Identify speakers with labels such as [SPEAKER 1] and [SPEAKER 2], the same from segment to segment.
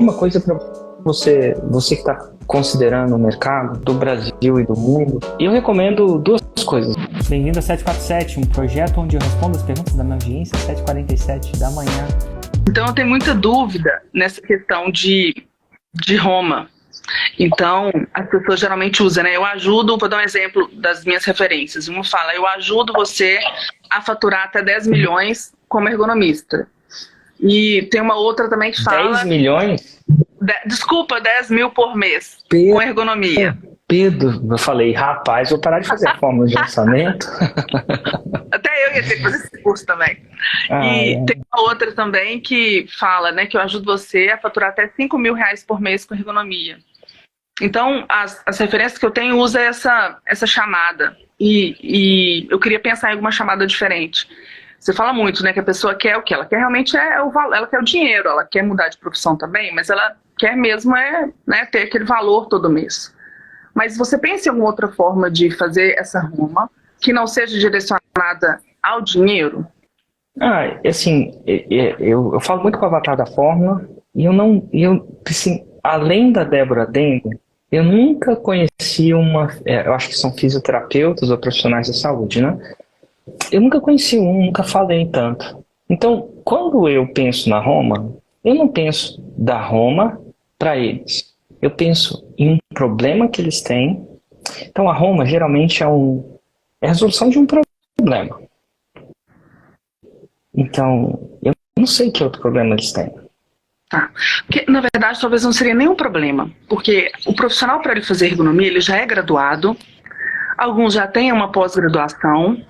[SPEAKER 1] uma coisa para você que está considerando o mercado do Brasil e do mundo. Eu recomendo duas coisas.
[SPEAKER 2] Bem-vindo a 747, um projeto onde eu respondo as perguntas da minha audiência às 7h47 da manhã.
[SPEAKER 3] Então eu tenho muita dúvida nessa questão de Roma. Então, as pessoas geralmente usam, né? Eu ajudo, vou dar um exemplo das minhas referências. Uma fala, eu ajudo você a faturar até 10 milhões como ergonomista. E tem uma outra também que fala...
[SPEAKER 1] 10 milhões?
[SPEAKER 3] Desculpa, 10 mil por mês com ergonomia.
[SPEAKER 1] Pedro, eu falei, rapaz, vou parar de fazer a fórmula de orçamento.
[SPEAKER 3] Até eu ia ter que fazer esse curso também. Tem uma outra também que fala, né, que eu ajudo você a faturar até 5 mil reais por mês com ergonomia. Então, as referências que eu tenho usam essa chamada. E eu queria pensar em alguma chamada diferente. Você fala muito, né, que a pessoa quer o quê? Ela quer realmente ela quer o dinheiro, ela quer mudar de profissão também, mas ela quer mesmo né, ter aquele valor todo mês. Mas você pensa em alguma outra forma de fazer essa Roma que não seja direcionada ao dinheiro?
[SPEAKER 1] Assim, eu falo muito com o avatar da fórmula e assim, além da Débora Dengo, eu nunca conheci eu acho que são fisioterapeutas ou profissionais da saúde, né? Eu nunca conheci nunca falei tanto. Então, quando eu penso na Roma, eu não penso da Roma para eles. Eu penso em um problema que eles têm. Então, a Roma geralmente é a resolução de um problema. Então, eu não sei que outro problema eles têm.
[SPEAKER 3] Tá. Porque, na verdade, talvez não seria nenhum problema. Porque o profissional, para ele fazer ergonomia, ele já é graduado. Alguns já têm uma pós-graduação.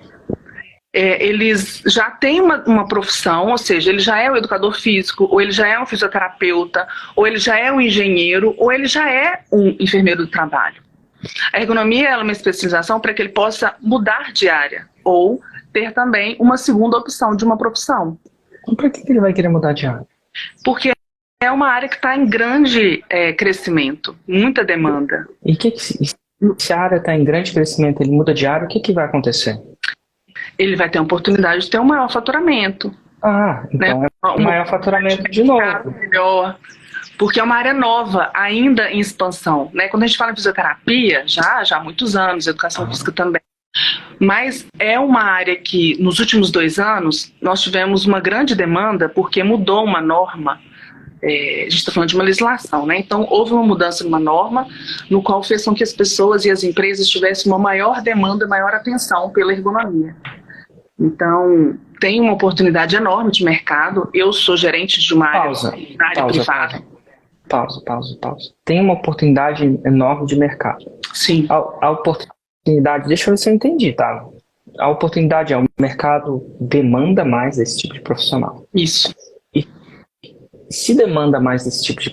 [SPEAKER 3] Eles já têm uma profissão, ou seja, ele já é um educador físico, ou ele já é um fisioterapeuta, ou ele já é um engenheiro, ou ele já é um enfermeiro do trabalho. A ergonomia é uma especialização para que ele possa mudar de área, ou ter também uma segunda opção de uma profissão.
[SPEAKER 1] Por que ele vai querer mudar de área?
[SPEAKER 3] Porque é uma área que está em grande crescimento, muita demanda.
[SPEAKER 1] E se a área está em grande crescimento, ele muda de área, o que vai acontecer?
[SPEAKER 3] Ele vai ter a oportunidade de ter um maior faturamento.
[SPEAKER 1] Então
[SPEAKER 3] né?
[SPEAKER 1] Um maior faturamento de novo.
[SPEAKER 3] Melhor, porque é uma área nova, ainda em expansão. Né? Quando a gente fala em fisioterapia, já há muitos anos, educação física também. Mas é uma área que, nos últimos 2 anos, nós tivemos uma grande demanda, porque mudou uma norma. A gente está falando de uma legislação, né? Então houve uma mudança numa norma, no qual fez com que as pessoas e as empresas tivessem uma maior demanda, maior atenção pela ergonomia. Então, tem uma oportunidade enorme de mercado. Eu sou gerente de uma área privada.
[SPEAKER 1] Pausa. Tem uma oportunidade enorme de mercado.
[SPEAKER 3] Sim.
[SPEAKER 1] A oportunidade, deixa eu ver se eu entendi, tá? A oportunidade o mercado demanda mais desse tipo de profissional.
[SPEAKER 3] Isso.
[SPEAKER 1] E se demanda mais desse tipo de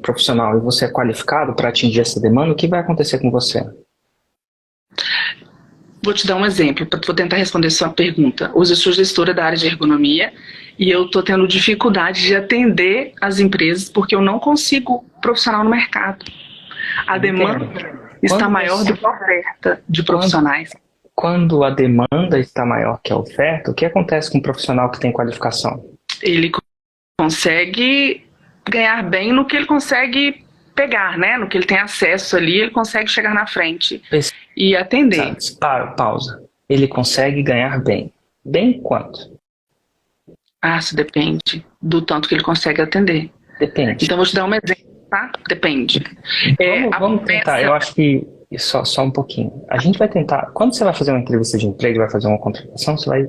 [SPEAKER 1] profissional e você é qualificado para atingir essa demanda, o que vai acontecer com você?
[SPEAKER 3] Vou te dar um exemplo, vou tentar responder sua pergunta. Hoje eu sou gestora da área de ergonomia e eu estou tendo dificuldade de atender as empresas porque eu não consigo profissional no mercado. A demanda está maior do que a oferta de profissionais.
[SPEAKER 1] Quando a demanda está maior que a oferta, o que acontece com um profissional que tem qualificação?
[SPEAKER 3] Ele consegue ganhar bem no que ele consegue pegar, né? No que ele tem acesso ali, ele consegue chegar na frente e atender.
[SPEAKER 1] Pausa. Ele consegue ganhar bem. Bem quanto?
[SPEAKER 3] Isso depende do tanto que ele consegue atender.
[SPEAKER 1] Depende.
[SPEAKER 3] Então, vou te dar um exemplo, tá? Depende.
[SPEAKER 1] Vamos tentar, eu acho que só um pouquinho. A gente vai tentar, quando você vai fazer uma entrevista de emprego, vai fazer uma contratação, você vai...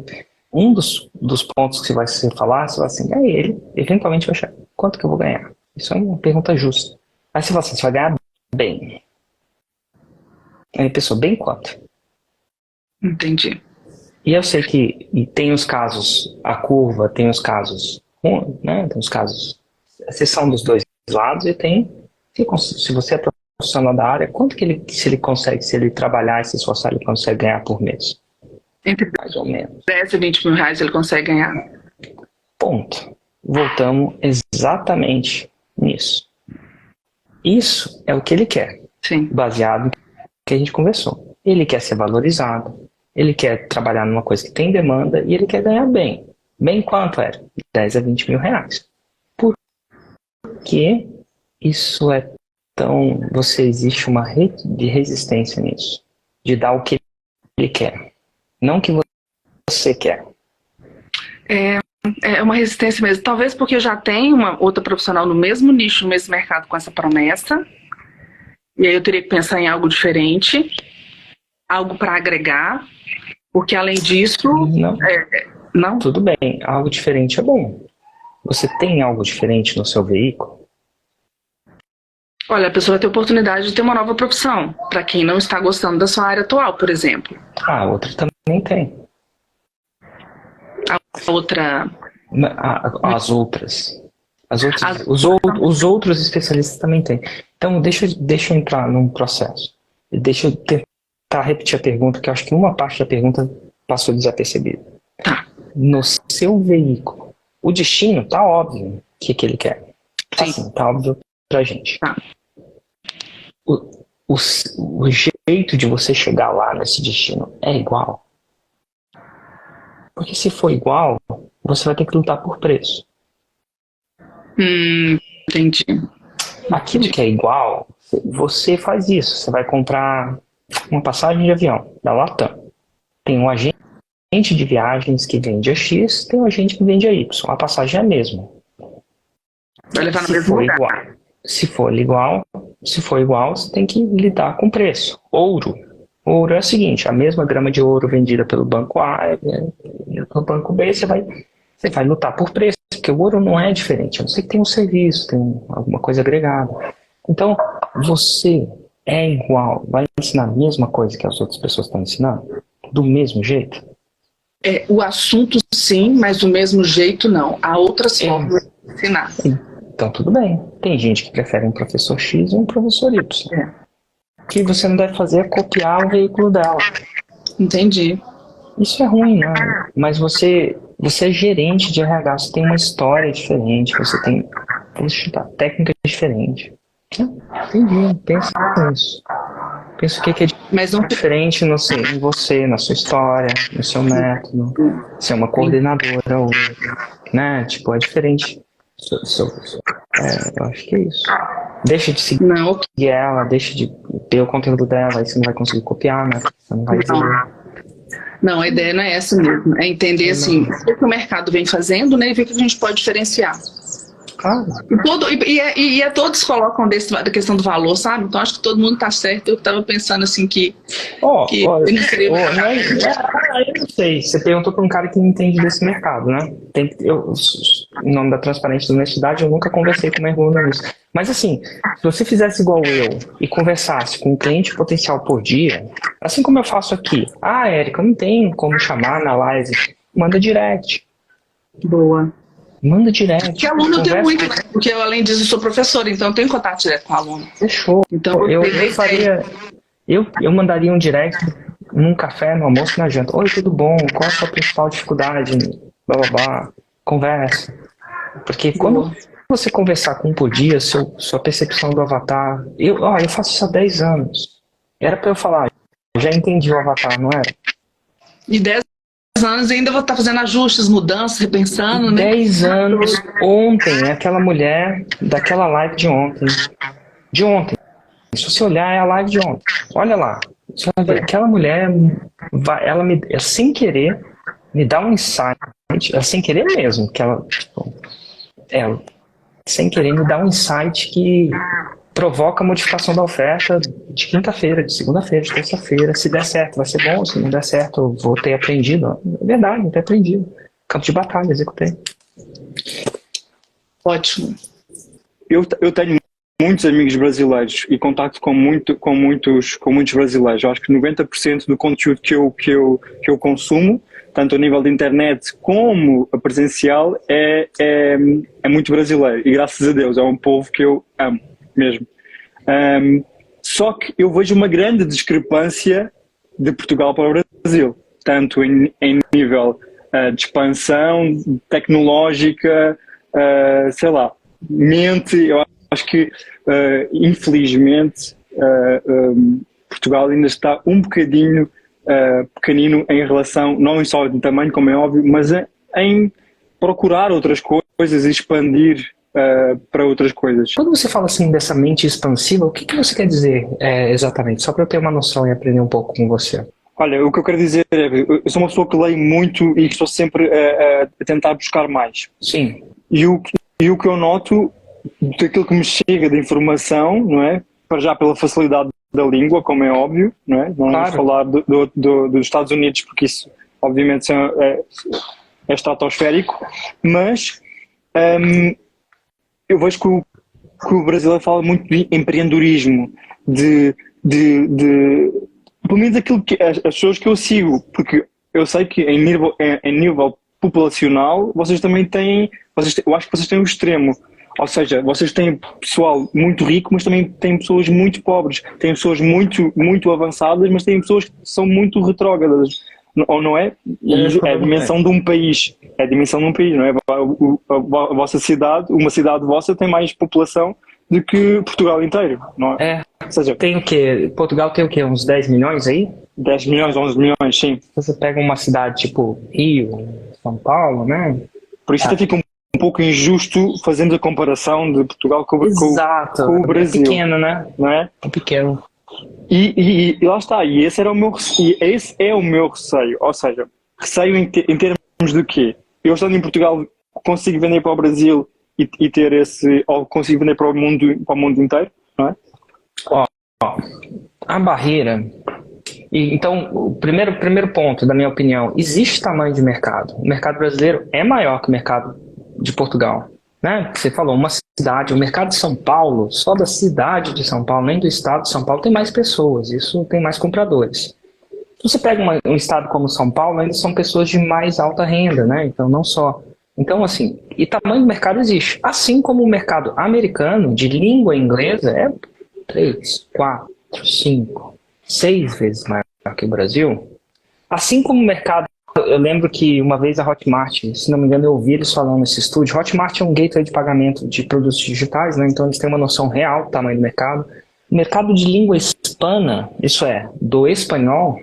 [SPEAKER 1] Um dos pontos que você vai falar, você vai assim, ele eventualmente vai achar, quanto que eu vou ganhar? Isso é uma pergunta justa. Aí você fala assim, você vai ganhar bem. Aí a pessoa, bem quanto?
[SPEAKER 3] Entendi.
[SPEAKER 1] E eu sei que tem os casos, a curva, tem os casos, né? Tem os casos, exceção dos dois lados, e tem, se você é profissional da área, quanto que se ele trabalhar e se esforçar, ele consegue ganhar por mês?
[SPEAKER 3] Entre
[SPEAKER 1] mais ou menos
[SPEAKER 3] 10 e 20 mil reais ele consegue ganhar.
[SPEAKER 1] Ponto. Voltamos exatamente nisso. Isso é o que ele quer.
[SPEAKER 3] Sim.
[SPEAKER 1] Baseado no que a gente conversou. Ele quer ser valorizado, ele quer trabalhar numa coisa que tem demanda e ele quer ganhar bem. Bem quanto era? 10 a 20 mil reais. Por que isso é tão... existe uma rede de resistência nisso, de dar o que ele quer, não o que você quer.
[SPEAKER 3] É uma resistência mesmo. Talvez porque eu já tenho uma outra profissional no mesmo nicho, no mesmo mercado com essa promessa. E aí eu teria que pensar em algo diferente, algo para agregar, porque além disso... Não?
[SPEAKER 1] Tudo bem, algo diferente é bom. Você tem algo diferente no seu veículo?
[SPEAKER 3] Olha, a pessoa vai ter oportunidade de ter uma nova profissão, para quem não está gostando da sua área atual, por exemplo.
[SPEAKER 1] A outra também tem.
[SPEAKER 3] A outra...
[SPEAKER 1] As outras. Os outros especialistas também têm. Então, deixa eu entrar num processo. Deixa eu tentar repetir a pergunta, que eu acho que uma parte da pergunta passou desapercebida.
[SPEAKER 3] Tá.
[SPEAKER 1] No seu veículo, o destino tá óbvio o que ele quer.
[SPEAKER 3] Sim.
[SPEAKER 1] Assim, tá óbvio pra gente.
[SPEAKER 3] Tá.
[SPEAKER 1] O jeito de você chegar lá nesse destino é igual? Porque se for igual, você vai ter que lutar por preço.
[SPEAKER 3] Entendi.
[SPEAKER 1] Aquilo que é igual, você faz isso. Você vai comprar uma passagem de avião da Latam. Tem um agente de viagens que vende a X, tem um agente que vende a Y. A passagem é a mesma.
[SPEAKER 3] Vai levar no mesmo lugar.
[SPEAKER 1] Se for igual, você tem que lidar com o preço. Ouro é o seguinte, a mesma grama de ouro vendida pelo banco A, pelo banco B, você vai lutar por preço, porque o ouro não é diferente, a não ser que tenha um serviço, tem alguma coisa agregada. Então, você é igual, vai ensinar a mesma coisa que as outras pessoas estão ensinando? Do mesmo jeito?
[SPEAKER 3] O assunto sim, mas do mesmo jeito não. Há outras formas de ensinar.
[SPEAKER 1] Então tudo bem. Tem gente que prefere um professor X e um professor Y. O que você não deve fazer é copiar o veículo dela.
[SPEAKER 3] Entendi.
[SPEAKER 1] Isso é ruim, né? Mas você é gerente de RH, você tem uma história diferente, você tem técnicas diferentes. Entendi, pensa nisso. Pensa o que é diferente em você, na sua história, no seu método. Você é uma coordenadora, ou, né? Tipo, é diferente. Eu acho que é isso. Deixa de seguir ela, deixa de ter o conteúdo dela, aí você não vai conseguir copiar, né? Você não vai
[SPEAKER 3] Não, a ideia não é essa mesmo. É entender assim, o que o mercado vem fazendo, né? E ver o que a gente pode diferenciar.
[SPEAKER 1] Claro.
[SPEAKER 3] Todos colocam da questão do valor, sabe? Então acho que todo mundo tá certo. Eu tava pensando assim que...
[SPEAKER 1] eu não sei. Você perguntou para um cara que não entende desse mercado, né? Em nome da transparência da honestidade, eu nunca conversei com o mergulho nisso. Mas assim, se você fizesse igual eu e conversasse com um cliente potencial por dia, assim como eu faço aqui. Érica, não tem como chamar na live. Manda direct.
[SPEAKER 3] Boa.
[SPEAKER 1] Manda direto.
[SPEAKER 3] Porque aluno eu tenho muito, né? Porque eu, além disso, eu sou professora, então eu tenho contato direto com o aluno.
[SPEAKER 1] Fechou.
[SPEAKER 3] Então,
[SPEAKER 1] eu mandaria um direct num café, no almoço, na janta. Oi, tudo bom? Qual a sua principal dificuldade? Blá, blá, blá. Conversa. Porque quando você conversar com um por dia, sua percepção do avatar... Eu faço isso há 10 anos. Era pra eu falar, já entendi o avatar, não era?
[SPEAKER 3] E 10 anos e ainda vou estar fazendo ajustes, mudanças, repensando, né?
[SPEAKER 1] 10 anos ontem, aquela mulher daquela live de ontem. De ontem. Se você olhar, é a live de ontem. Olha lá. Aquela mulher, ela sem querer, me dá um insight. Sem querer mesmo. Que ela sem querer, me dá um insight que provoca a modificação da oferta de quinta-feira, de segunda-feira, de terça-feira. Se der certo, vai ser bom. Se não der certo, eu vou ter aprendido. É verdade, não ter aprendido. Campo de batalha, executei.
[SPEAKER 3] Ótimo.
[SPEAKER 4] Eu tenho muitos amigos brasileiros e contacto com muitos brasileiros. Eu acho que 90% do conteúdo que eu consumo, tanto a nível de internet como a presencial, é muito brasileiro. E graças a Deus, é um povo que eu amo mesmo. Só que eu vejo uma grande discrepância de Portugal para o Brasil, tanto em nível de expansão tecnológica, sei lá, eu acho que infelizmente Portugal ainda está um bocadinho pequenino em relação, não só de tamanho, como é óbvio, mas em procurar outras coisas e expandir para outras coisas.
[SPEAKER 1] Quando você fala assim dessa mente expansiva, o que que você quer dizer exatamente? Só para eu ter uma noção e aprender um pouco com você.
[SPEAKER 4] Olha, o que eu quero dizer é que eu sou uma pessoa que leio muito e que estou sempre a tentar buscar mais.
[SPEAKER 1] Sim.
[SPEAKER 4] E o que eu noto daquilo que me chega de informação, não é? Para já pela facilidade da língua, como é óbvio, não é? Não vamos falar dos Estados Unidos, porque isso obviamente é estratosférico, mas eu vejo que o brasileiro fala muito de empreendedorismo, pelo menos aquilo que as pessoas que eu sigo, porque eu sei que em nível populacional vocês também têm, eu acho que vocês têm o extremo, ou seja, vocês têm pessoal muito rico, mas também têm pessoas muito pobres, têm pessoas muito avançadas, mas têm pessoas que são muito retrógradas, ou não é? E é a dimensão de um país, não é? A vossa cidade, uma cidade vossa tem mais população do que Portugal inteiro, não é?
[SPEAKER 1] Ou seja, tem o quê? Portugal tem o quê? Uns 10 milhões aí?
[SPEAKER 4] 10 milhões, 11 milhões, sim.
[SPEAKER 1] Você pega uma cidade tipo Rio, São Paulo, né?
[SPEAKER 4] Por isso até fica um pouco injusto fazendo a comparação de Portugal com o Brasil.
[SPEAKER 1] É pequeno, né?
[SPEAKER 4] Não é?
[SPEAKER 1] É pequeno.
[SPEAKER 4] E lá está, e esse é o meu receio, ou seja, receio em termos de quê? Eu estando em Portugal consigo vender para o Brasil e ter ou consigo vender para o mundo inteiro, não é?
[SPEAKER 1] A barreira, então o primeiro ponto da minha opinião, existe tamanho de mercado. O mercado brasileiro é maior que o mercado de Portugal, né? Você falou, uma cidade, o mercado de São Paulo, só da cidade de São Paulo, nem do estado de São Paulo, tem mais pessoas, isso tem mais compradores. Se você pega um estado como São Paulo, ainda são pessoas de mais alta renda, né? Então não só. Então assim, e tamanho do mercado existe. Assim como o mercado americano de língua inglesa é 3, 4, 5, 6 vezes maior que o Brasil. Assim como o mercado, eu lembro que uma vez a Hotmart, se não me engano eu ouvi eles falando nesse estúdio, Hotmart é um gateway de pagamento de produtos digitais, né? Então eles têm uma noção real do tamanho do mercado. O mercado de língua hispana, isso é, do espanhol,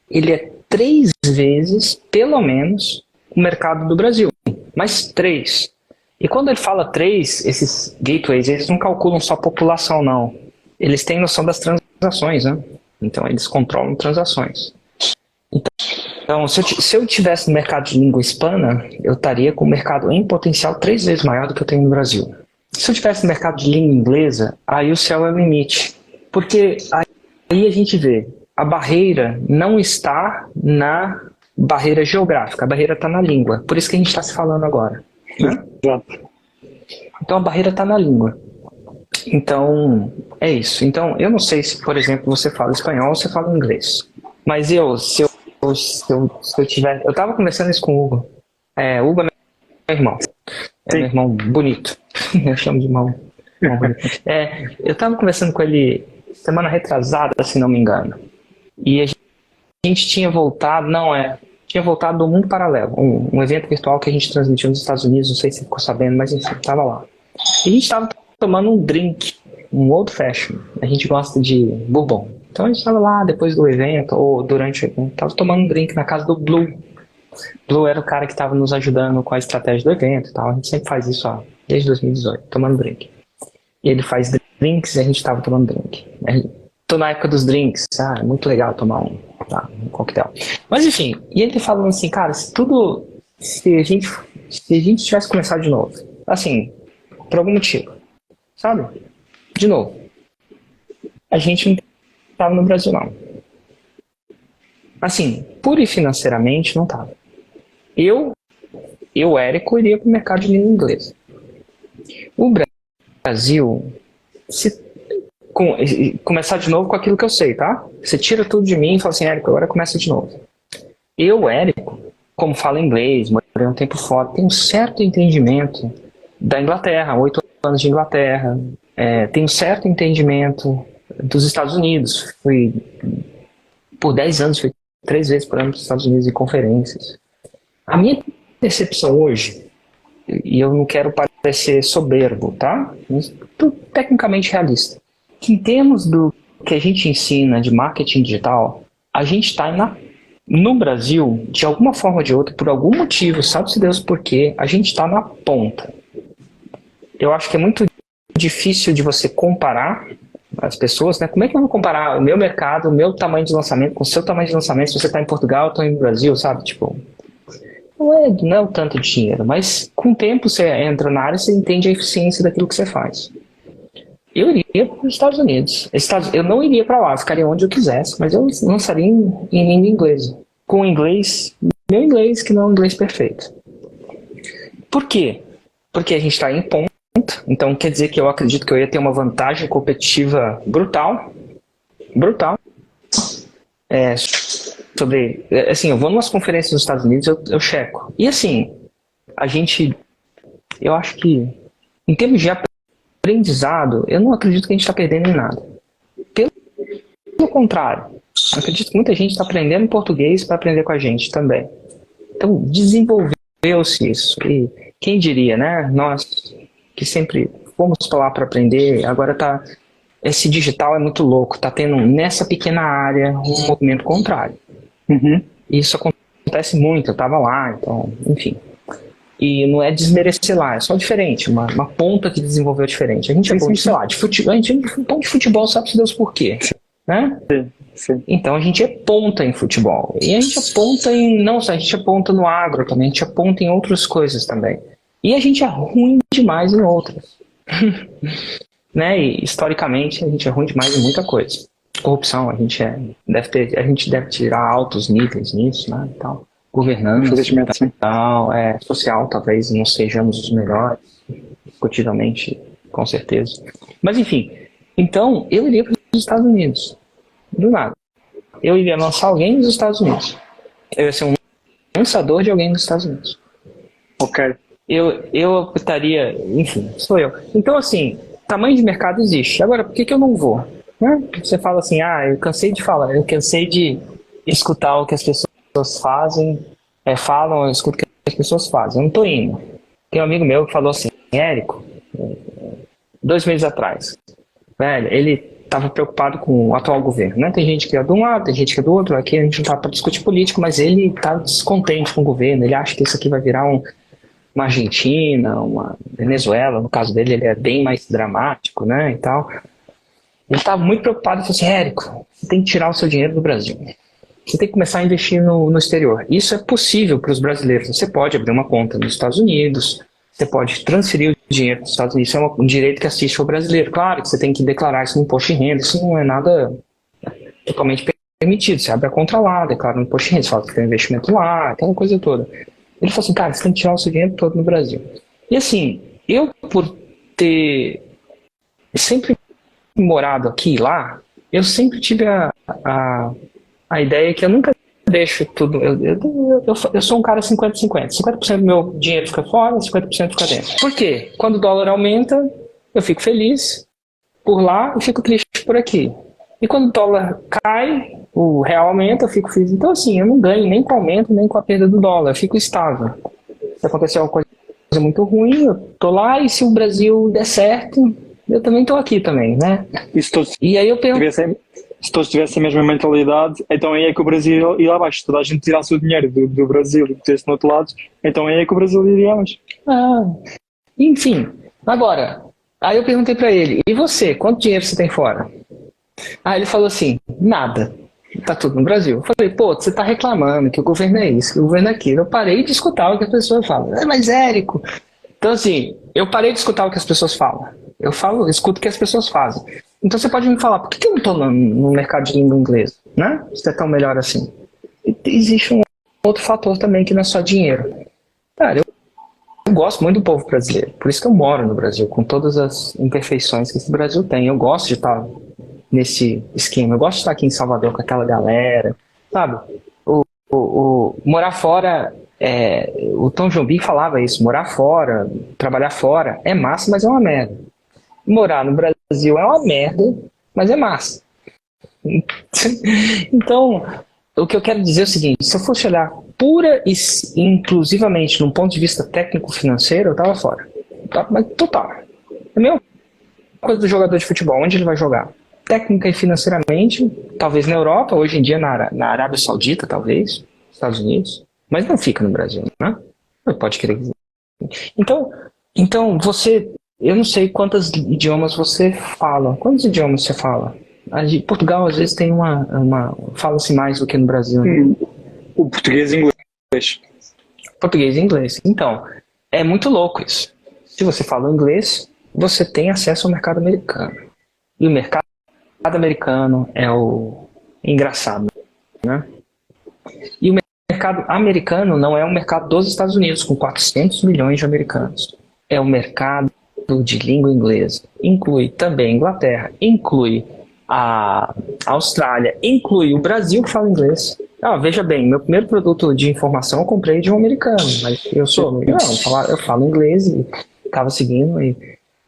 [SPEAKER 1] ele é 3 vezes, pelo menos, o mercado do Brasil. Mas 3. E quando ele fala 3, esses gateways, eles não calculam só a população, não. Eles têm noção das transações, né? Então eles controlam transações. Então, se eu tivesse no mercado de língua hispana, eu estaria com o mercado em potencial 3 vezes maior do que eu tenho no Brasil. Se eu tivesse no mercado de língua inglesa, aí o céu é o limite. Porque aí a gente vê, a barreira não está na barreira geográfica, a barreira está na língua. Por isso que a gente está se falando agora. Né? Então a barreira está na língua. Então, é isso. Então, eu não sei se, por exemplo, você fala espanhol ou você fala inglês. Mas se eu tiver... Eu estava conversando isso com o Hugo. Hugo é meu irmão. É meu irmão bonito. Eu chamo de irmão bonito. Eu estava conversando com ele semana retrasada, se não me engano. E a gente tinha voltado... Tinha voltado do Mundo Paralelo. Um evento virtual que a gente transmitiu nos Estados Unidos. Não sei se você ficou sabendo, mas enfim, estava lá. E a gente estava tomando um drink, um old fashion. A gente gosta de bourbon. Então a gente estava lá depois do evento, ou durante o evento, estava tomando um drink na casa do Blue. Blue era o cara que estava nos ajudando com a estratégia do evento e tal. A gente sempre faz isso desde 2018, tomando drink. E ele faz drinks e a gente estava tomando drink. Tô na época dos drinks, é muito legal tomar um coquetel. Mas enfim, e ele falando assim, cara, se a gente tivesse começado de novo, assim, por algum motivo, sabe? De novo, a gente não estava no Brasil, não. Assim, pura e financeiramente, não estava. Eu, Érico, iria para o mercado de língua inglesa. O Brasil, se começar de novo com aquilo que eu sei, tá? Você tira tudo de mim e fala assim, Érico, agora começa de novo. Eu, Érico, como falo inglês, morei um tempo fora, tenho um certo entendimento da Inglaterra, 8 anos de Inglaterra, tenho um certo entendimento dos Estados Unidos, por 10 anos, fui 3 vezes por ano para os Estados Unidos em conferências. A minha percepção hoje, e eu não quero parecer soberbo, tá? Mas tecnicamente realista, que em termos do que a gente ensina de marketing digital, a gente está no Brasil, de alguma forma ou de outra, por algum motivo, sabe-se Deus por quê, a gente está na ponta. eu acho que é muito difícil de você comparar as pessoas, né? Como é que eu vou comparar o meu mercado, o meu tamanho de lançamento com o seu tamanho de lançamento se você está em Portugal, eu estou no Brasil, sabe? Tipo, não é o tanto de dinheiro, mas com o tempo você entra na área e você entende a eficiência daquilo que você faz. Eu iria para os Estados Unidos. Eu não iria para lá, ficaria onde eu quisesse, mas eu lançaria em língua inglesa. Com inglês, meu inglês, que não é um inglês perfeito. Por quê? Porque a gente está em ponta, então quer dizer que eu acredito que eu ia ter uma vantagem competitiva brutal. Brutal. Assim, eu vou numas conferências nos Estados Unidos, eu checo. E assim, eu acho que, em termos de aprendizado, eu não acredito que a gente está perdendo em nada. Pelo contrário, eu acredito que muita gente está aprendendo português para aprender com a gente também. Então, desenvolveu-se isso. E quem diria, né? Nós que sempre fomos para lá para aprender, agora esse digital é muito louco, está tendo nessa pequena área um movimento contrário. Isso acontece muito, eu estava lá, então, enfim. E não é desmerecer lá, é só diferente, uma ponta que desenvolveu diferente. A gente é bom, sei lá, de futebol, a gente é bom de futebol, sabe-se Deus por quê, né?
[SPEAKER 4] Sim.
[SPEAKER 1] Então a gente é ponta em futebol. E a gente é ponta não só, a gente é ponta no agro também, a gente é ponta em outras coisas também. E a gente é ruim demais em outras. Né? E historicamente a gente é ruim demais em muita coisa. Corrupção, a gente deve tirar altos níveis nisso, né? E tal. Governança, tal, social, talvez não sejamos os melhores, discutidamente, com certeza. Mas enfim, então eu iria para os Estados Unidos, do nada. Eu iria lançar alguém nos Estados Unidos. Eu ia ser um lançador de alguém nos Estados Unidos.
[SPEAKER 4] Ok.
[SPEAKER 1] Eu optaria, enfim, sou eu. Então assim, tamanho de mercado existe. Agora, por que eu não vou? Né? Você fala assim, eu cansei de falar, eu cansei de escutar o que as pessoas falam, eu escuto o que as pessoas fazem. Eu não tô indo. Tem um amigo meu que falou assim, Érico, 2 meses atrás, velho, ele estava preocupado com o atual governo, né? Tem gente que é de um lado, tem gente que é do outro, aqui a gente não tá para discutir política, mas ele tá descontente com o governo, ele acha que isso aqui vai virar uma Argentina, uma Venezuela, no caso dele ele é bem mais dramático, né, e tal. Ele estava muito preocupado e falou assim, Érico, você tem que tirar o seu dinheiro do Brasil. Você tem que começar a investir no exterior. Isso é possível para os brasileiros. Você pode abrir uma conta nos Estados Unidos, você pode transferir o dinheiro dos Estados Unidos. Isso é um direito que assiste ao brasileiro. Claro que você tem que declarar isso no imposto de renda. Isso não é nada totalmente permitido. Você abre a conta lá, declara no imposto de renda, você fala que tem um investimento lá, aquela coisa toda. Ele falou assim, cara, você tem que tirar o seu dinheiro todo no Brasil. E assim, eu por ter sempre morado aqui e lá, eu sempre tive a ideia que eu nunca deixo tudo. Eu sou um cara 50-50. 50% do meu dinheiro fica fora, 50% fica dentro. Por quê? Quando o dólar aumenta, eu fico feliz por lá e fico triste por aqui. E quando o dólar cai, o real aumenta, eu fico feliz. Então, assim, eu não ganho nem com o aumento, nem com a perda do dólar. Eu fico estável. Se acontecer uma coisa muito ruim, eu tô lá, e se o Brasil der certo, eu também tô aqui também, né? E aí eu pergunto...
[SPEAKER 4] Se todos tivessem a mesma mentalidade, então aí é que o Brasil ia abaixo. Se toda a gente tirasse o dinheiro do Brasil e metesse no outro lado, então aí é que o Brasil iria abaixo.
[SPEAKER 1] Enfim, agora, aí eu perguntei pra ele, e você, quanto dinheiro você tem fora? Ele falou assim, nada, tá tudo no Brasil. Eu falei, você tá reclamando que o governo é isso, que o governo é aquilo. Eu parei de escutar o que as pessoas falam. Mas Érico... Então assim, eu parei de escutar o que as pessoas falam. Eu escuto o que as pessoas fazem. Então você pode me falar, por que eu não estou no mercado de língua inglesa? Né? Se é tão melhor assim. E existe um outro fator também que não é só dinheiro. Cara, eu gosto muito do povo brasileiro. Por isso que eu moro no Brasil, com todas as imperfeições que esse Brasil tem. Eu gosto de estar nesse esquema. Eu gosto de estar aqui em Salvador com aquela galera. Sabe? Morar fora... o Tom Jobim falava isso. Morar fora, trabalhar fora é massa, mas é uma merda. Morar no Brasil é uma merda, mas é massa. Então, o que eu quero dizer é o seguinte, se eu fosse olhar pura e inclusivamente num ponto de vista técnico-financeiro, eu tava fora. Mas total. É a mesma coisa do jogador de futebol, onde ele vai jogar? Técnica e financeiramente, talvez na Europa, hoje em dia na Arábia Saudita, talvez, Estados Unidos, mas não fica no Brasil, né? Pode querer dizer. Então você eu não sei quantos idiomas você fala. Quantos idiomas você fala? Portugal, às vezes, tem fala-se mais do que no Brasil, né?
[SPEAKER 4] O português e inglês.
[SPEAKER 1] Português e inglês. Então, é muito louco isso. Se você fala inglês, você tem acesso ao mercado americano. E o mercado americano é o engraçado, né? E o mercado americano não é um mercado dos Estados Unidos, com 400 milhões de americanos. É um mercado de língua inglesa. Inclui também a Inglaterra, inclui a Austrália, inclui o Brasil que fala inglês. Veja bem, meu primeiro produto de informação eu comprei de um americano, mas eu sou americano, eu falo inglês e estava seguindo.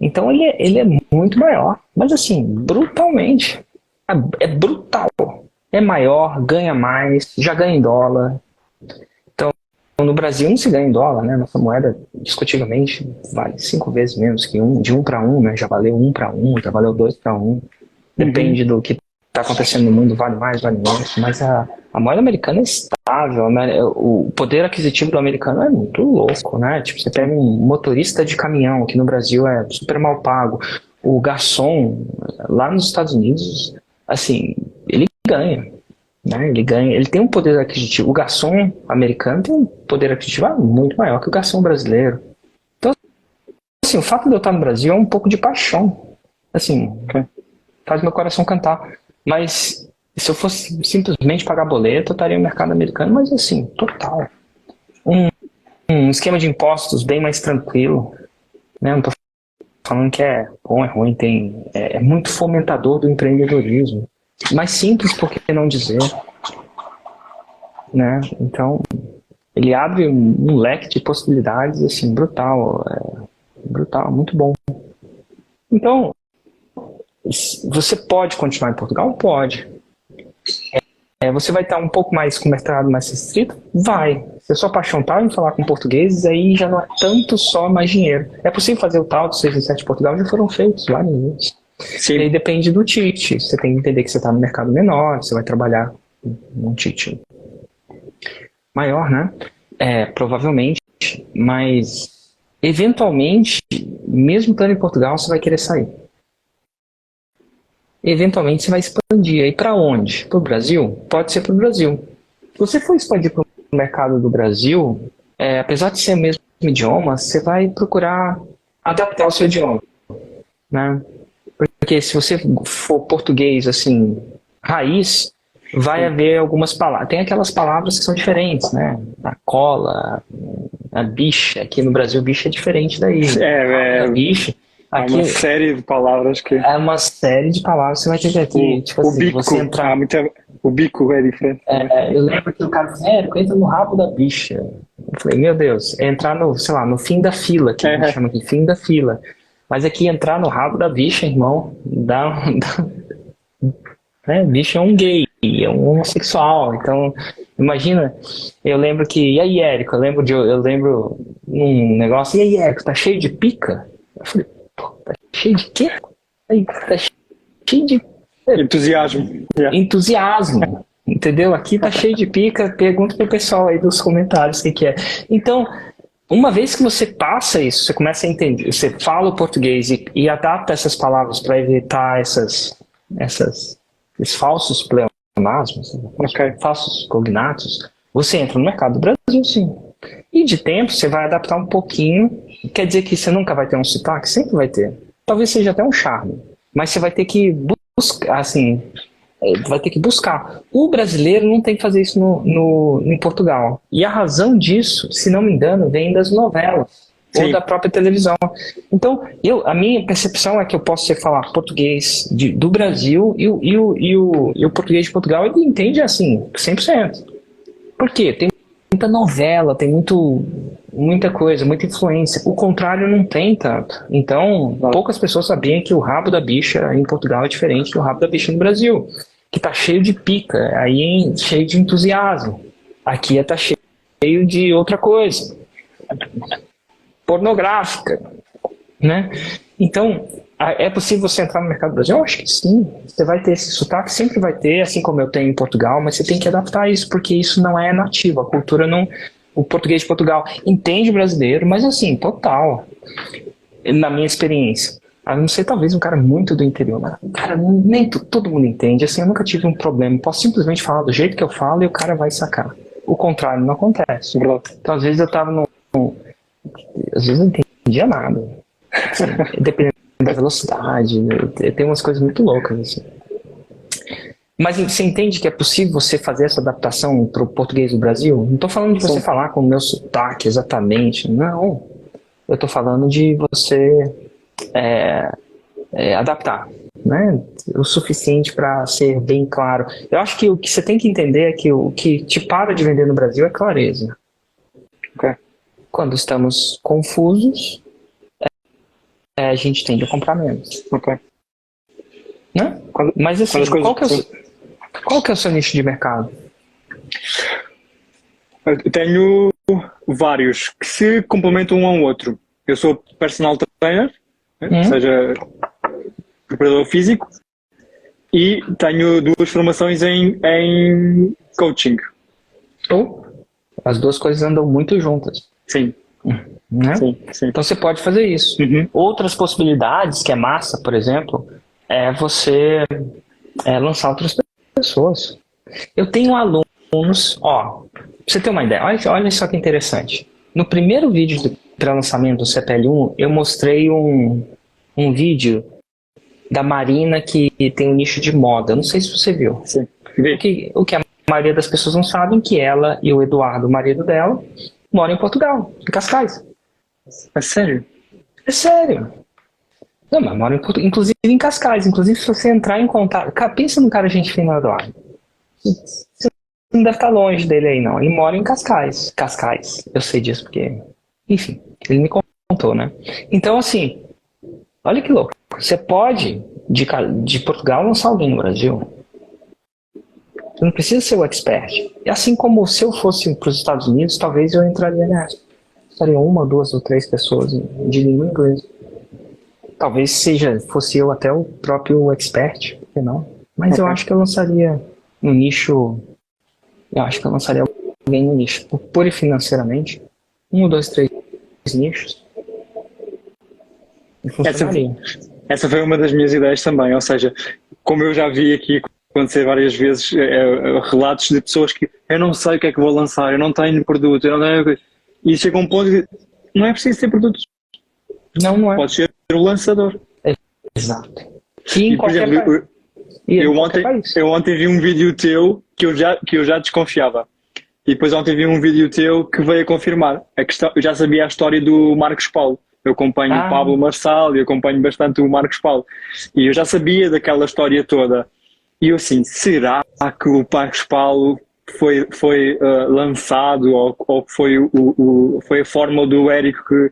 [SPEAKER 1] Então ele é muito maior, mas assim, brutalmente. É brutal. É maior, ganha mais, já ganha em dólar. Então, no Brasil não se ganha em dólar, né? Nossa moeda, discutivelmente, vale 5 vezes menos que de 1 para 1, né? Já valeu 1 para 1, já valeu 2 para 1. Depende do que está acontecendo no mundo, vale mais, vale menos. Mas a moeda americana é estável, né? O poder aquisitivo do americano é muito louco, né? Tipo, você pega um motorista de caminhão, que no Brasil é super mal pago. O garçom, lá nos Estados Unidos, assim, ele ganha, né? Ele tem um poder aquisitivo. O garçom americano tem um poder aquisitivo muito maior que o garçom brasileiro. Então, assim, o fato de eu estar no Brasil é um pouco de paixão. Assim, faz meu coração cantar. Mas se eu fosse simplesmente pagar boleto, eu estaria no mercado americano, mas assim, total. Um esquema de impostos bem mais tranquilo, né? Não tô falando que é bom, é ruim, é muito fomentador do empreendedorismo. Mais simples, por que não dizer? Né? Então, ele abre um leque de possibilidades, assim, brutal, muito bom. Então, você pode continuar em Portugal? Pode. Você vai estar um pouco mais com o mercado mais restrito? Vai. Se a sua paixão está em falar com portugueses, aí já não é tanto só mais dinheiro. É possível fazer o tal do 6 em 7 Portugal, já foram feitos vários vezes. Sim. E aí depende do TIT. Você tem que entender que você está no mercado menor, você vai trabalhar num TIT maior, né? Provavelmente, mas eventualmente, mesmo estando em Portugal, você vai querer sair. Eventualmente você vai expandir. Aí para onde? Para o Brasil? Pode ser para o Brasil. Se você for expandir para o mercado do Brasil, apesar de ser o mesmo idioma, você vai procurar adaptar o seu idioma, né? Porque se você for português, assim, raiz, vai haver algumas palavras. Tem aquelas palavras que são diferentes, né? A cola, a bicha. Aqui no Brasil, bicha é diferente daí. A bicha. Aqui,
[SPEAKER 4] uma série de palavras que...
[SPEAKER 1] É uma série de palavras que você vai ter que aqui. Tipo
[SPEAKER 4] o
[SPEAKER 1] assim,
[SPEAKER 4] bico,
[SPEAKER 1] você entrar...
[SPEAKER 4] o bico é diferente.
[SPEAKER 1] Eu lembro que o cara disse, entra no rabo da bicha. Eu falei, meu Deus, entrar no, sei lá, no fim da fila, que a gente chama aqui, fim da fila. Mas aqui entrar no rabo da bicha, irmão, bicho é um gay, é um homossexual. Então, imagina, eu lembro que, e aí, Érico? Eu lembro um negócio, e aí, Érico, tá cheio de pica? Eu falei, tá cheio de quê? Tá cheio de...
[SPEAKER 4] Entusiasmo.
[SPEAKER 1] Entusiasmo, entendeu? Aqui tá cheio de pica, pergunta pro pessoal aí dos comentários o que é. Então, uma vez que você passa isso, você começa a entender, você fala o português e adapta essas palavras para evitar esses falsos pleonasmos, falsos cognatos, você entra no mercado do Brasil, sim. E de tempo você vai adaptar um pouquinho. Quer dizer que você nunca vai ter um sotaque? Sempre vai ter. Talvez seja até um charme. Mas você vai ter que buscar, assim, O brasileiro não tem que fazer isso em Portugal. E a razão disso, se não me engano, vem das novelas. Sim. Ou da própria televisão. Então, a minha percepção é que eu posso falar português do Brasil e o português de Portugal, ele entende assim, 100%. Por quê? Tem muita novela, tem muita coisa, muita influência. O contrário não tem tanto. Então, poucas pessoas sabiam que o rabo da bicha em Portugal é diferente do rabo da bicha no Brasil, que tá cheio de pica, aí cheio de entusiasmo. Aqui tá cheio de outra coisa. Pornográfica, né? Então, é possível você entrar no mercado do Brasil? Eu acho que sim. Você vai ter esse sotaque, sempre vai ter, assim como eu tenho em Portugal, mas você tem que adaptar isso, porque isso não é nativo. A cultura não... O português de Portugal entende o brasileiro, mas assim, total. na minha experiência. A não ser talvez um cara muito do interior, mas cara, nem todo mundo entende. Assim, eu nunca tive um problema. Posso simplesmente falar do jeito que eu falo e o cara vai sacar. O contrário não acontece. Então, às vezes eu tava às vezes eu não entendia nada. Assim, dependendo da velocidade, tem umas coisas muito loucas, assim. Mas você entende que é possível você fazer essa adaptação para o português do Brasil? Não estou falando de você falar com o meu sotaque exatamente, não. Eu estou falando de você adaptar, né? O suficiente para ser bem claro. Eu acho que o que você tem que entender é que o que te para de vender no Brasil é clareza.
[SPEAKER 4] Okay.
[SPEAKER 1] Quando estamos confusos, a gente tende a comprar menos.
[SPEAKER 4] Okay.
[SPEAKER 1] Né? Mas assim, qual que é o seu nicho de mercado?
[SPEAKER 4] Eu tenho vários que se complementam um ao outro. Eu sou personal trainer, ou seja, preparador físico, e tenho 2 formações em coaching.
[SPEAKER 1] As 2 coisas andam muito juntas.
[SPEAKER 4] Sim.
[SPEAKER 1] Né?
[SPEAKER 4] Sim.
[SPEAKER 1] Então você pode fazer isso. Outras possibilidades, que é massa, por exemplo, é você lançar outras pessoas. Eu tenho alunos, pra você ter uma ideia, olha só que interessante. No primeiro vídeo do pré-lançamento do CPL1, eu mostrei um vídeo da Marina que tem um nicho de moda. Eu não sei se você viu.
[SPEAKER 4] Sim.
[SPEAKER 1] O que a maioria das pessoas não sabem, que ela e o Eduardo, o marido dela, moram em Portugal, em Cascais.
[SPEAKER 4] É sério?
[SPEAKER 1] É sério. Não, mas moram inclusive em Cascais. Inclusive, se você entrar em contato... Pensa num cara gente fina, Eduardo. Você não deve estar longe dele aí, não. Ele mora em Cascais. Cascais. Eu sei disso porque... Enfim, ele me contou, né? Então, assim... Olha que louco. Você pode, de Portugal, lançar alguém no Brasil. Você não precisa ser o expert. E assim como se eu fosse para os Estados Unidos, talvez eu entraria nessa. Estaria 1, 2 ou 3 pessoas de língua inglesa. Talvez fosse eu até o próprio expert, por que não? Mas eu acho que eu lançaria no nicho. Eu acho que eu lançaria alguém no nicho. Pura e financeiramente. 1, 2, 3 nichos. E funcionaria.
[SPEAKER 4] Essa foi uma das minhas ideias também. Ou seja, como eu já vi aqui acontecer várias vezes, relatos de pessoas que eu não sei o que é que vou lançar, eu não tenho produto, eu não tenho... E chega um ponto que não é preciso ter produtos.
[SPEAKER 1] Não é.
[SPEAKER 4] Pode ser o lançador.
[SPEAKER 1] Exato. E
[SPEAKER 4] por exemplo, eu ontem vi um vídeo teu que eu já desconfiava. E depois ontem vi um vídeo teu que veio a confirmar. Eu já sabia a história do Marcos Paulo. Eu acompanho o Pablo Marçal e acompanho bastante o Marcos Paulo. E eu já sabia daquela história toda. E eu assim, será que o Marcos Paulo foi lançado ou foi a fórmula do Érico que...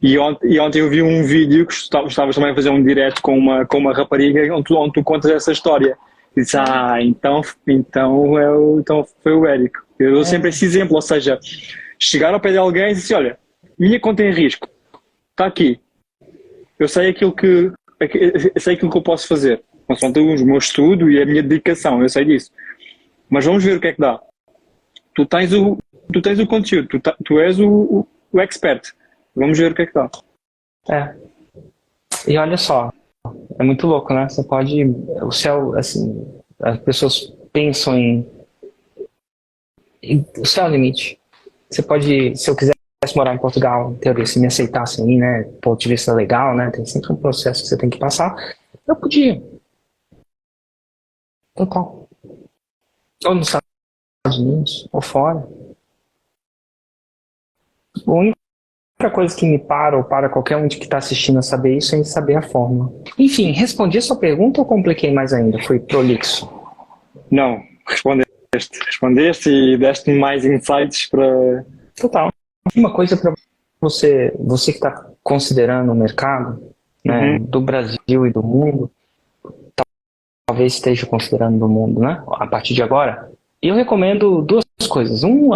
[SPEAKER 4] E ontem eu vi um vídeo que estavas também a fazer um direto com uma rapariga onde tu contas essa história. E disse, então foi o Érico. Eu dou sempre esse exemplo, ou seja, chegar ao pé de alguém e dizer, olha, minha conta em risco, está aqui. Eu sei aquilo que eu posso fazer. Consoante o meu estudo e a minha dedicação, eu sei disso. Mas vamos ver o que é que dá. Tu tens o conteúdo, tu és o expert. Vamos ver o que é que dá.
[SPEAKER 1] E olha só, é muito louco, né? Você pode... O céu, assim, as pessoas pensam o céu é o limite. Você pode, se eu quisesse morar em Portugal, em teoria, se me aceitassem aí, né? Do ponto de vista legal, né? Tem sempre um processo que você tem que passar. Eu podia. Total. Ou nos Estados Unidos, ou fora. A única coisa que me para, ou para qualquer um que está assistindo a saber isso, é saber a fórmula. Enfim, respondi a sua pergunta ou compliquei mais ainda? Foi prolixo?
[SPEAKER 4] Não, respondeste e deste mais insights para...
[SPEAKER 1] Total. Uma coisa para você que está considerando o mercado, né, do Brasil e do mundo, talvez esteja considerando do mundo, né, a partir de agora, eu recomendo 2 coisas. O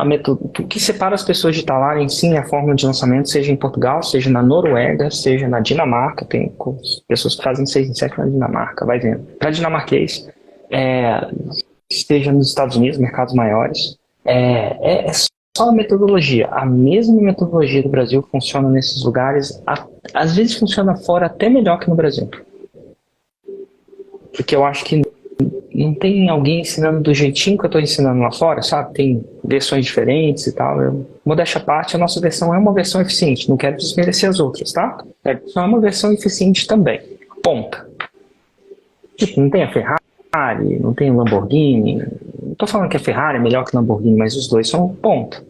[SPEAKER 1] que separa as pessoas de talarem sim a fórmula de lançamento, seja em Portugal, seja na Noruega, seja na Dinamarca. Tem pessoas que fazem 6 em 7 na Dinamarca, vai vendo. Para dinamarquês, seja nos Estados Unidos, mercados maiores, é só a metodologia. A mesma metodologia do Brasil funciona nesses lugares, às vezes funciona fora até melhor que no Brasil. Porque eu acho que não tem alguém ensinando do jeitinho que eu estou ensinando lá fora, sabe? Tem versões diferentes e tal. Modéstia à parte, a nossa versão é uma versão eficiente. Não quero desmerecer as outras, tá? Só é uma versão eficiente também. Ponta. Tipo, não tem a Ferrari, não tem a Lamborghini. Não estou falando que a Ferrari é melhor que a Lamborghini, mas os dois são ponta.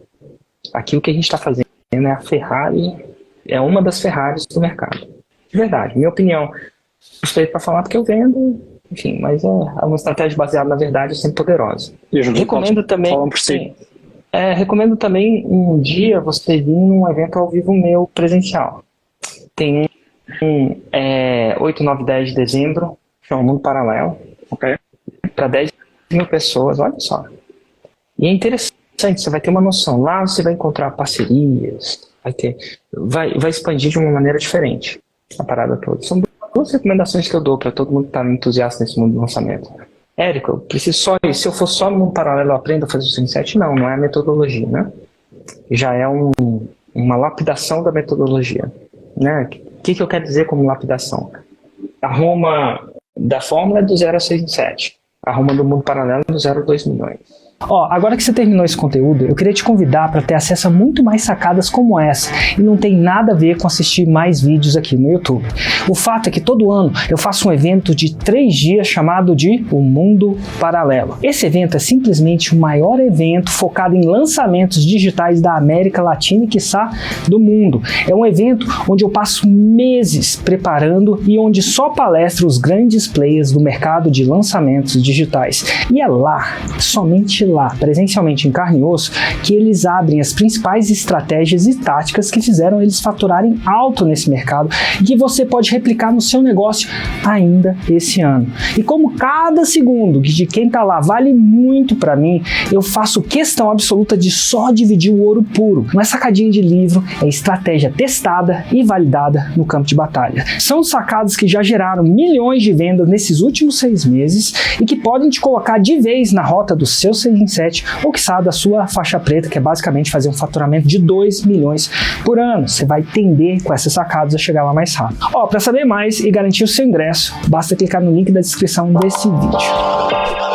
[SPEAKER 1] Aqui o que a gente está fazendo é a Ferrari, é uma das Ferraris do mercado. De verdade, minha opinião. Suspeito para falar porque eu vendo... Enfim, mas é uma estratégia baseada na verdade sempre poderosa. Recomendo também,
[SPEAKER 4] falam por si.
[SPEAKER 1] Recomendo também um dia você vir num evento ao vivo meu presencial. Tem 8, 9, 10 de dezembro, chama Mundo Paralelo, okay? Para 10 mil pessoas, olha só. E é interessante, você vai ter uma noção. Lá você vai encontrar parcerias, vai expandir de uma maneira diferente a parada toda. São duas recomendações que eu dou para todo mundo que está entusiasta nesse mundo do lançamento. Érico, eu preciso só isso. Se eu for só no mundo paralelo, eu aprendo a fazer o Swing Set? Não é a metodologia, né? Já é uma lapidação da metodologia. Né? O que eu quero dizer como lapidação? A Roma da fórmula é do 0 a 6 em 7. A Roma do mundo paralelo é do 0 a 2 milhões.
[SPEAKER 2] Agora que você terminou esse conteúdo, eu queria te convidar para ter acesso a muito mais sacadas como essa, e não tem nada a ver com assistir mais vídeos aqui no YouTube. O fato é que todo ano eu faço um evento de 3 dias chamado de O Mundo Paralelo. Esse evento é simplesmente o maior evento focado em lançamentos digitais da América Latina e, quiçá, do mundo. É um evento onde eu passo meses preparando e onde só palestro os grandes players do mercado de lançamentos digitais. E é lá, somente lá, presencialmente em carne e osso, que eles abrem as principais estratégias e táticas que fizeram eles faturarem alto nesse mercado e que você pode replicar no seu negócio ainda esse ano. E como cada segundo de quem tá lá vale muito para mim, eu faço questão absoluta de só dividir o ouro puro. Não é sacadinha de livro, é estratégia testada e validada no campo de batalha. São sacadas que já geraram milhões de vendas nesses últimos 6 meses e que podem te colocar de vez na rota do seu 6 em 7, ou que sabe da sua faixa preta, que é basicamente fazer um faturamento de 2 milhões por ano. Você vai tender com essas sacadas a chegar lá mais rápido. Para saber mais e garantir o seu ingresso, basta clicar no link da descrição desse vídeo.